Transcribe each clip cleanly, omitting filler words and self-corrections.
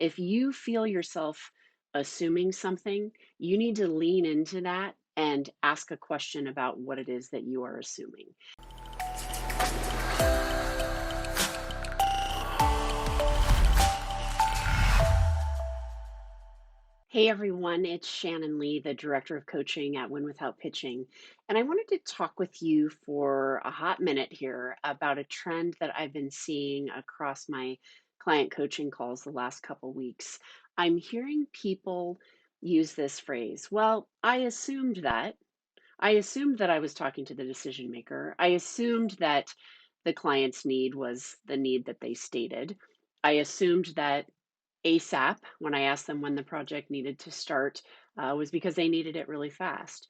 If you feel yourself assuming something, you need to lean into that and ask a question about what it is that you are assuming. Hey everyone, it's Shannon Lee, the Director of Coaching at Win Without Pitching. And I wanted to talk with you for a hot minute here about a trend that I've been seeing across my client coaching calls the last couple weeks. I'm hearing people use this phrase, well, I assumed that I was talking to the decision maker. I assumed that the client's need was the need that they stated. I assumed that ASAP, when I asked them when the project needed to start, was because they needed it really fast.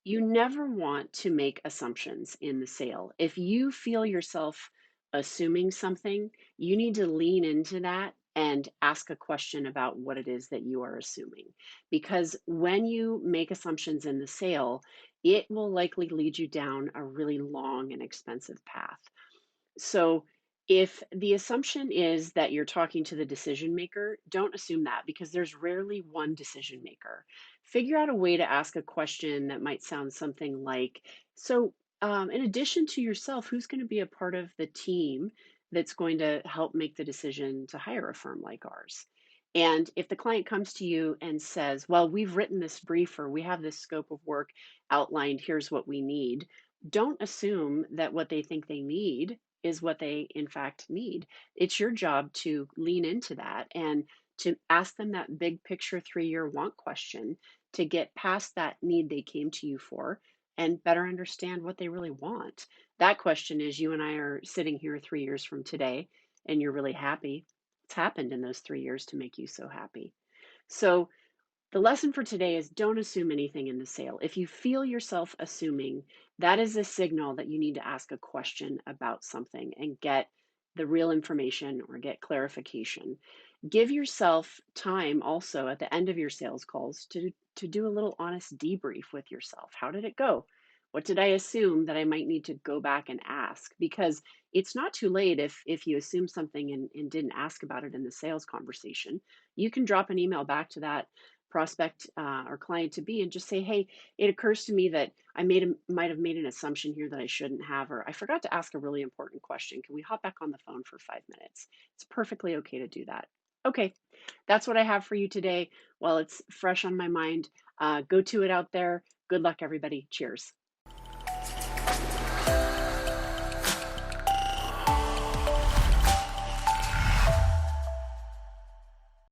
You never want to make assumptions in the sale. If you feel yourself assuming something, you need to lean into that and ask a question about what it is that you are assuming. Because when you make assumptions in the sale, it will likely lead you down a really long and expensive path. So if the assumption is that you're talking to the decision maker, don't assume that because there's rarely one decision maker. Figure out a way to ask a question that might sound something like, in addition to yourself, who's going to be a part of the team that's going to help make the decision to hire a firm like ours? And if the client comes to you and says, well, we've written this brief or we have this scope of work outlined, here's what we need, don't assume that what they think they need is what they in fact need. It's your job to lean into that and to ask them that big picture 3-year want question to get past that need they came to you for and better understand what they really want. That question is you and I are sitting here 3 years from today and you're really happy. What's happened in those 3 years to make you so happy? So the lesson for today is don't assume anything in the sale. If you feel yourself assuming, that is a signal that you need to ask a question about something and get the real information or get clarification. Give yourself time also at the end of your sales calls to do a little honest debrief with yourself. How did it go? What did I assume that I might need to go back and ask? Because it's not too late if you assume something and didn't ask about it in the sales conversation. You can drop an email back to that prospect or client to be and just say, hey, it occurs to me that might have made an assumption here that I shouldn't have, or I forgot to ask a really important question. Can we hop back on the phone for 5 minutes? It's perfectly okay to do that. Okay, that's what I have for you today. While it's fresh on my mind, go to it out there. Good luck, everybody. Cheers.